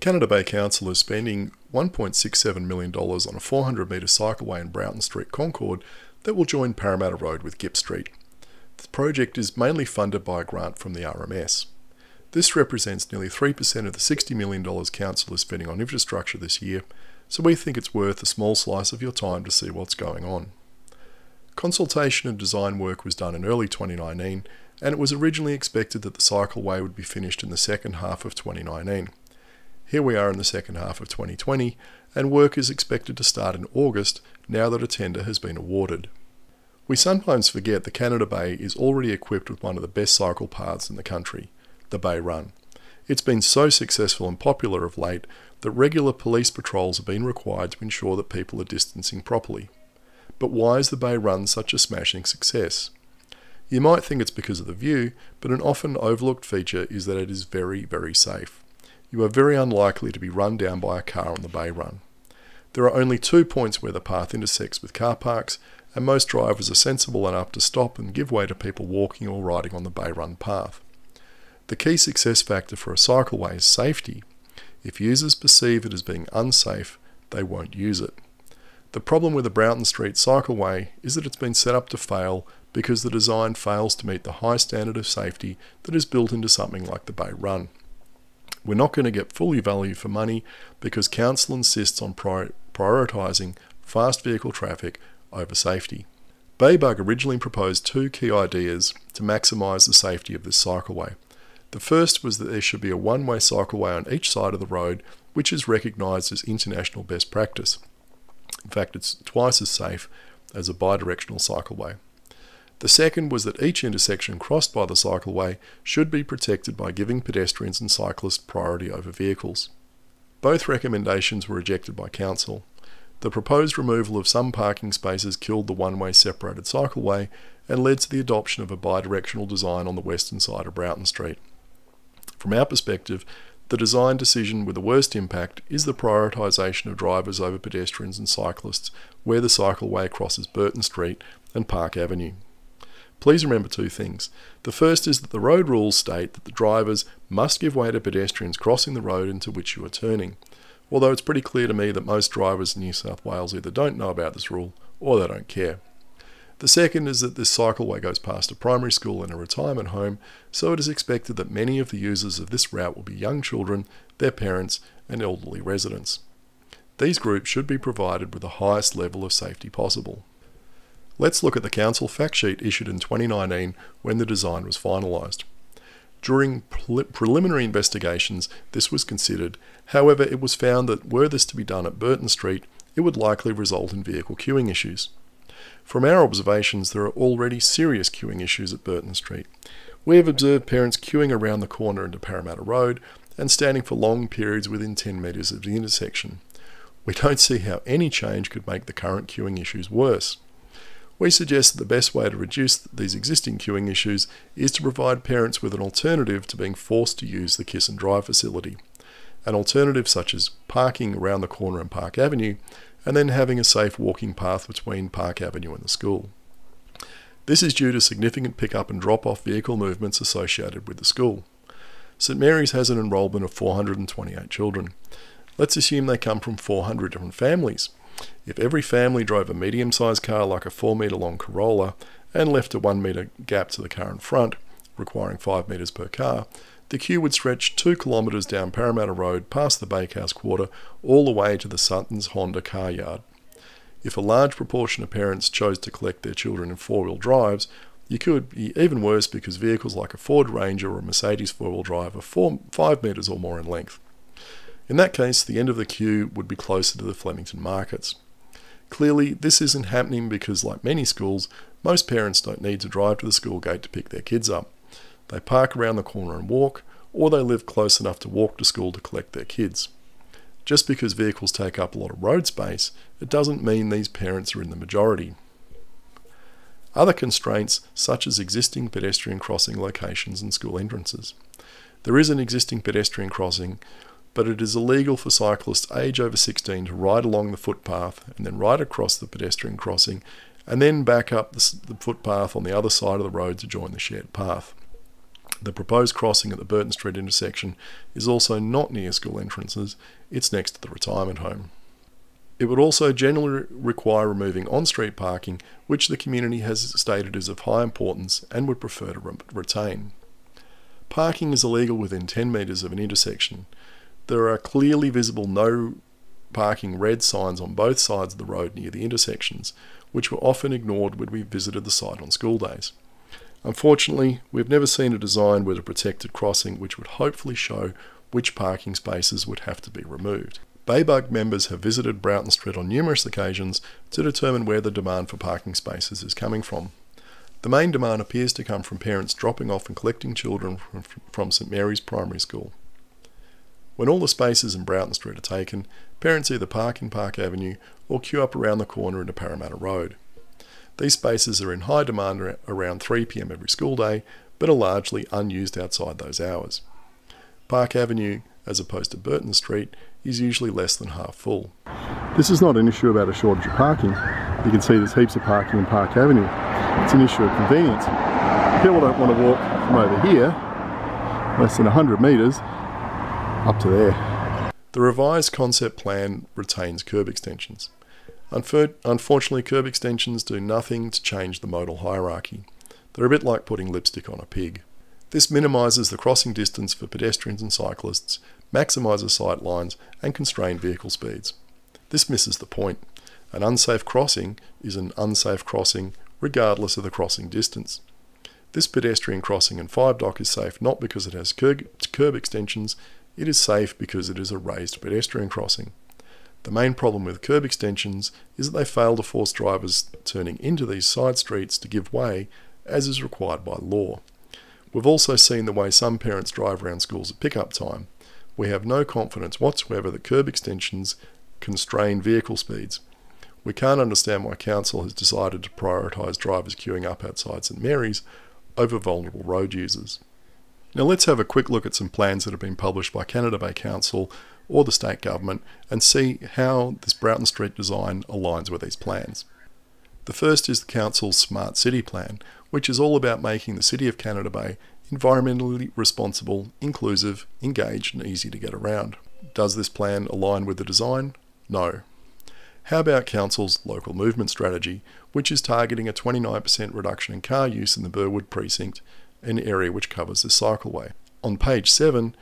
Canada Bay Council is spending $1.67 million on a 400 metre cycleway in Broughton St, Concord that will join Parramatta Road with Gipp Street. The project is mainly funded by a grant from the RMS. This represents nearly 3% of the $60 million Council is spending on infrastructure this year, so we think it's worth a small slice of your time to see what's going on. Consultation and design work was done in early 2019, and it was originally expected that the cycleway would be finished in the second half of 2019. Here we are in the second half of 2020, and work is expected to start in August now that a tender has been awarded. We sometimes forget that Canada Bay is already equipped with one of the best cycle paths in the country, the Bay Run. It's been so successful and popular of late that regular police patrols have been required to ensure that people are distancing properly. But why is the Bay Run such a smashing success? You might think it's because of the view, but an often overlooked feature is that it is very, very safe. You are very unlikely to be run down by a car on the Bay Run. There are only 2 points where the path intersects with car parks, and most drivers are sensible enough to stop and give way to people walking or riding on the Bay Run path. The key success factor for a cycleway is safety. If users perceive it as being unsafe, they won't use it. The problem with the Broughton St cycleway is that it's been set up to fail because the design fails to meet the high standard of safety that is built into something like the Bay Run. We're not going to get fully value for money because Council insists on prioritising fast vehicle traffic over safety. Baybug originally proposed 2 key ideas to maximise the safety of this cycleway. The first was that there should be a one-way cycleway on each side of the road, which is recognised as international best practice. In fact, it's twice as safe as a bidirectional cycleway. The second was that each intersection crossed by the cycleway should be protected by giving pedestrians and cyclists priority over vehicles. Both recommendations were rejected by Council. The proposed removal of some parking spaces killed the one-way separated cycleway and led to the adoption of a bidirectional design on the western side of Broughton St. From our perspective, the design decision with the worst impact is the prioritisation of drivers over pedestrians and cyclists where the cycleway crosses Burton St and Park Avenue. Please remember 2 things. The first is that the road rules state that the drivers must give way to pedestrians crossing the road into which you are turning, although it's pretty clear to me that most drivers in New South Wales either don't know about this rule or they don't care. The second is that this cycleway goes past a primary school and a retirement home, so it is expected that many of the users of this route will be young children, their parents and elderly residents. These groups should be provided with the highest level of safety possible. Let's look at the Council fact sheet issued in 2019 when the design was finalised. During preliminary investigations, this was considered. However, it was found that were this to be done at Burton St, it would likely result in vehicle queuing issues. From our observations, there are already serious queuing issues at Broughton St. We have observed parents queuing around the corner into Parramatta Road and standing for long periods within 10 metres of the intersection. We don't see how any change could make the current queuing issues worse. We suggest that the best way to reduce these existing queuing issues is to provide parents with an alternative to being forced to use the Kiss and Drive facility. An alternative such as parking around the corner in Park Avenue and then having a safe walking path between Park Avenue and the school. This is due to significant pick-up and drop-off vehicle movements associated with the school. St Mary's has an enrolment of 428 children. Let's assume they come from 400 different families. If every family drove a medium-sized car like a 4 metre long Corolla and left a 1 metre gap to the car in front, requiring 5 metres per car, the queue would stretch 2 kilometres down Parramatta Road past the Bakehouse Quarter all the way to the Sutton's Honda car yard. If a large proportion of parents chose to collect their children in 4-wheel drives, you could be even worse because vehicles like a Ford Ranger or a Mercedes 4-wheel drive are 5 metres or more in length. In that case, the end of the queue would be closer to the Flemington markets. Clearly, this isn't happening because, like many schools, most parents don't need to drive to the school gate to pick their kids up. They park around the corner and walk, or they live close enough to walk to school to collect their kids. Just because vehicles take up a lot of road space, it doesn't mean these parents are in the majority. Other constraints, such as existing pedestrian crossing locations and school entrances. There is an existing pedestrian crossing, but it is illegal for cyclists aged over 16 to ride along the footpath and then ride across the pedestrian crossing and then back up the footpath on the other side of the road to join the shared path. The proposed crossing at the Broughton St intersection is also not near school entrances, it's next to the retirement home. It would also generally require removing on-street parking, which the community has stated is of high importance and would prefer to retain. Parking is illegal within 10 metres of an intersection. There are clearly visible no parking red signs on both sides of the road near the intersections, which were often ignored when we visited the site on school days. Unfortunately, we've never seen a design with a protected crossing which would hopefully show which parking spaces would have to be removed. Baybug members have visited Broughton St on numerous occasions to determine where the demand for parking spaces is coming from. The main demand appears to come from parents dropping off and collecting children from St Mary's Primary School. When all the spaces in Broughton St are taken, parents either park in Park Avenue or queue up around the corner into Parramatta Road. These spaces are in high demand around 3 p.m. every school day, but are largely unused outside those hours. Park Avenue, as opposed to Burton St, is usually less than half full. This is not an issue about a shortage of parking. You can see there's heaps of parking in Park Avenue. It's an issue of convenience. People don't want to walk from over here, less than 100 metres, up to there. The revised concept plan retains curb extensions. Unfortunately, curb extensions do nothing to change the modal hierarchy. They're a bit like putting lipstick on a pig. This minimises the crossing distance for pedestrians and cyclists, maximises sight lines and constrained vehicle speeds. This misses the point. An unsafe crossing is an unsafe crossing regardless of the crossing distance. This pedestrian crossing in 5 Dock is safe not because it has curb extensions, it is safe because it is a raised pedestrian crossing. The main problem with curb extensions is that they fail to force drivers turning into these side streets to give way, as is required by law. We've also seen the way some parents drive around schools at pick-up time. We have no confidence whatsoever that curb extensions constrain vehicle speeds. We can't understand why Council has decided to prioritise drivers queuing up outside St Mary's over vulnerable road users. Now let's have a quick look at some plans that have been published by Canada Bay Council or the state government and see how this Broughton St design aligns with these plans. The first is the Council's Smart City Plan, which is all about making the City of Canada Bay environmentally responsible, inclusive, engaged and easy to get around. Does this plan align with the design? No. How about Council's Local Movement Strategy, which is targeting a 29% reduction in car use in the Burwood precinct, an area which covers the cycleway? On page 7,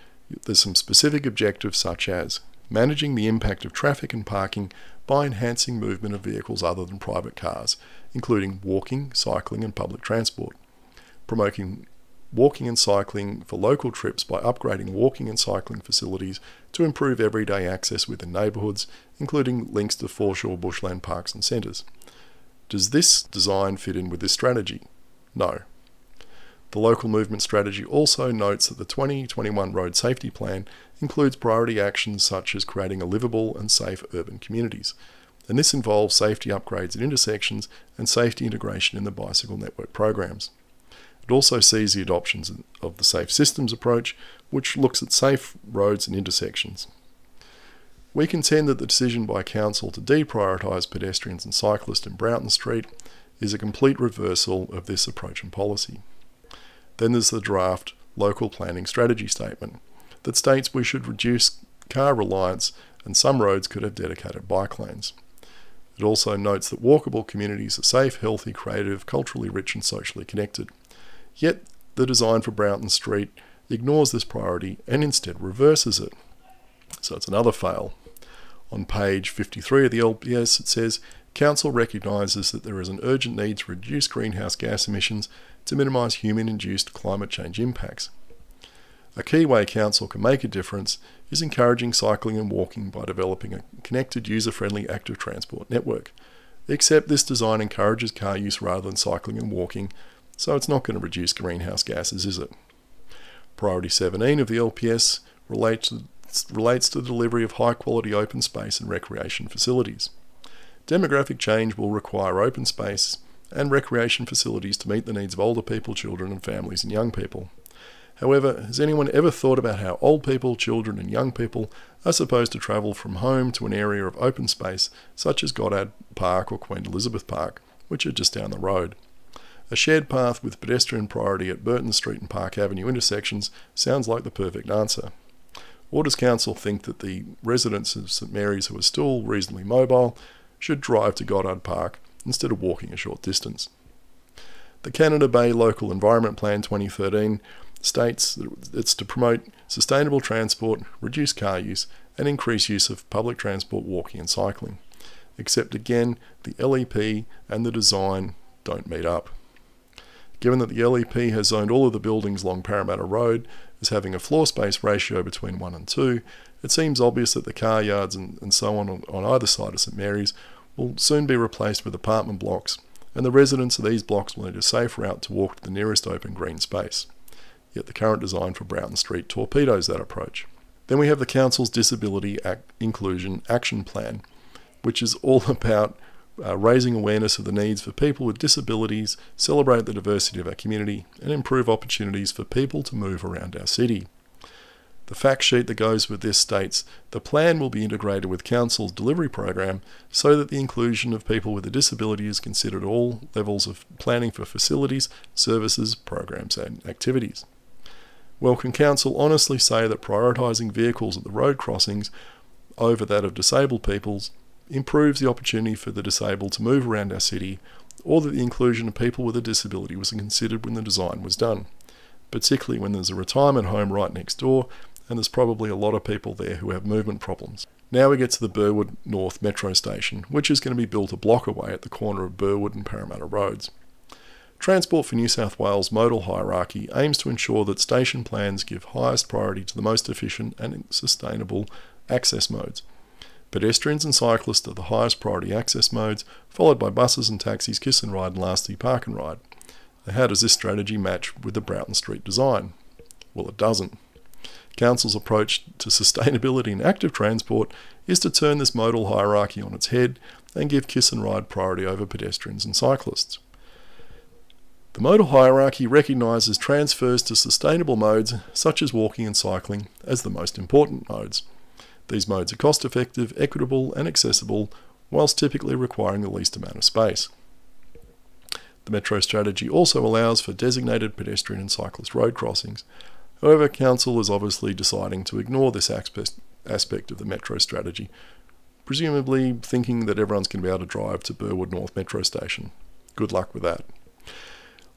there's some specific objectives such as managing the impact of traffic and parking by enhancing movement of vehicles other than private cars, including walking, cycling and public transport. Promoting walking and cycling for local trips by upgrading walking and cycling facilities to improve everyday access within neighbourhoods, including links to foreshore bushland parks and centres. Does this design fit in with this strategy? No. The Local Movement Strategy also notes that the 2021 Road Safety Plan includes priority actions such as creating a livable and safe urban communities, and this involves safety upgrades at intersections and safety integration in the bicycle network programs. It also sees the adoption of the Safe Systems approach, which looks at safe roads and intersections. We contend that the decision by Council to deprioritise pedestrians and cyclists in Broughton St is a complete reversal of this approach and policy. Then there's the draft Local Planning Strategy Statement that states we should reduce car reliance and some roads could have dedicated bike lanes. It also notes that walkable communities are safe, healthy, creative, culturally rich and socially connected. Yet the design for Broughton St ignores this priority and instead reverses it. So it's another fail. On page 53 of the LPS it says, Council recognises that there is an urgent need to reduce greenhouse gas emissions to minimise human-induced climate change impacts. A key way Council can make a difference is encouraging cycling and walking by developing a connected, user-friendly active transport network. Except this design encourages car use rather than cycling and walking, so it's not going to reduce greenhouse gases, is it? Priority 17 of the LPS relates to the delivery of high-quality open space and recreation facilities. Demographic change will require open space and recreation facilities to meet the needs of older people, children and families and young people. However, has anyone ever thought about how old people, children and young people are supposed to travel from home to an area of open space such as Goddard Park or Queen Elizabeth Park, which are just down the road? a shared path with pedestrian priority at Broughton Street and Park Avenue intersections sounds like the perfect answer. Or does Council think that the residents of St Mary's who are still reasonably mobile should drive to Goddard Park instead of walking a short distance? The Canada Bay Local Environment Plan 2013 states that it's to promote sustainable transport, reduce car use, and increase use of public transport, walking and cycling. Except again, the LEP and the design don't meet up. Given that the LEP has zoned all of the buildings along Parramatta Road as having a floor space ratio between 1 and 2, it seems obvious that the car yards and so on either side of St Mary's will soon be replaced with apartment blocks, and the residents of these blocks will need a safe route to walk to the nearest open green space. Yet the current design for Broughton Street torpedoes that approach. Then we have the Council's Disability Inclusion Action Plan, which is all about raising awareness of the needs for people with disabilities, celebrate the diversity of our community, and improve opportunities for people to move around our city. The fact sheet that goes with this states the plan will be integrated with Council's delivery program so that the inclusion of people with a disability is considered at all levels of planning for facilities, services, programs and activities. Well, can Council honestly say that prioritising vehicles at the road crossings over that of disabled peoples improves the opportunity for the disabled to move around our city, or that the inclusion of people with a disability was considered when the design was done, particularly when there's a retirement home right next door and there's probably a lot of people there who have movement problems. Now we get to the Burwood North Metro Station, which is going to be built a block away at the corner of Burwood and Parramatta Roads. Transport for New South Wales modal hierarchy aims to ensure that station plans give highest priority to the most efficient and sustainable access modes. Pedestrians and cyclists are the highest priority access modes, followed by buses and taxis, kiss and ride, and lastly park and ride. Now, how does this strategy match with the Broughton Street design? Well, it doesn't. Council's approach to sustainability in active transport is to turn this modal hierarchy on its head and give kiss and ride priority over pedestrians and cyclists. The modal hierarchy recognises transfers to sustainable modes such as walking and cycling as the most important modes. These modes are cost-effective, equitable and accessible, whilst typically requiring the least amount of space. The Metro strategy also allows for designated pedestrian and cyclist road crossings. However, Council is obviously deciding to ignore this aspect of the Metro strategy, presumably thinking that everyone's going to be able to drive to Burwood North Metro Station. Good luck with that.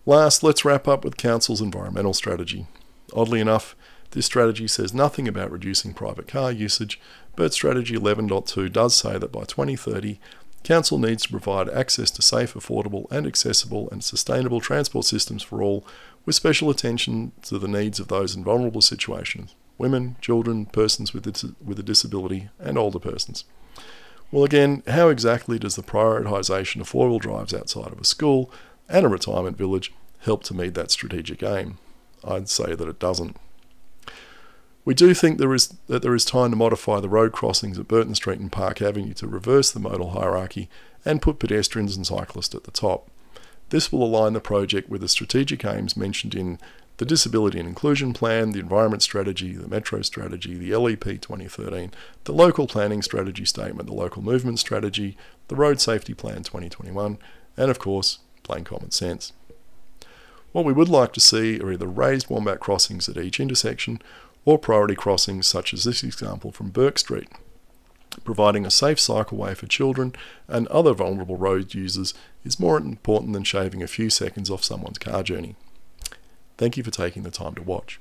Last, let's wrap up with Council's environmental strategy. Oddly enough, this strategy says nothing about reducing private car usage, but Strategy 11.2 does say that by 2030, Council needs to provide access to safe, affordable and accessible and sustainable transport systems for all, with special attention to the needs of those in vulnerable situations: women, children, persons with a disability and older persons. Well, again, how exactly does the prioritisation of four-wheel drives outside of a school and a retirement village help to meet that strategic aim? I'd say that it doesn't. We do think there is time to modify the road crossings at Burton St and Park Avenue to reverse the modal hierarchy and put pedestrians and cyclists at the top. This will align the project with the strategic aims mentioned in the Disability and Inclusion Plan, the Environment Strategy, the Metro Strategy, the LEP 2013, the Local Planning Strategy Statement, the Local Movement Strategy, the Road Safety Plan 2021, and of course, plain common sense. What we would like to see are either raised wombat crossings at each intersection or priority crossings such as this example from Burke Street. Providing a safe cycleway for children and other vulnerable road users is more important than shaving a few seconds off someone's car journey. Thank you for taking the time to watch.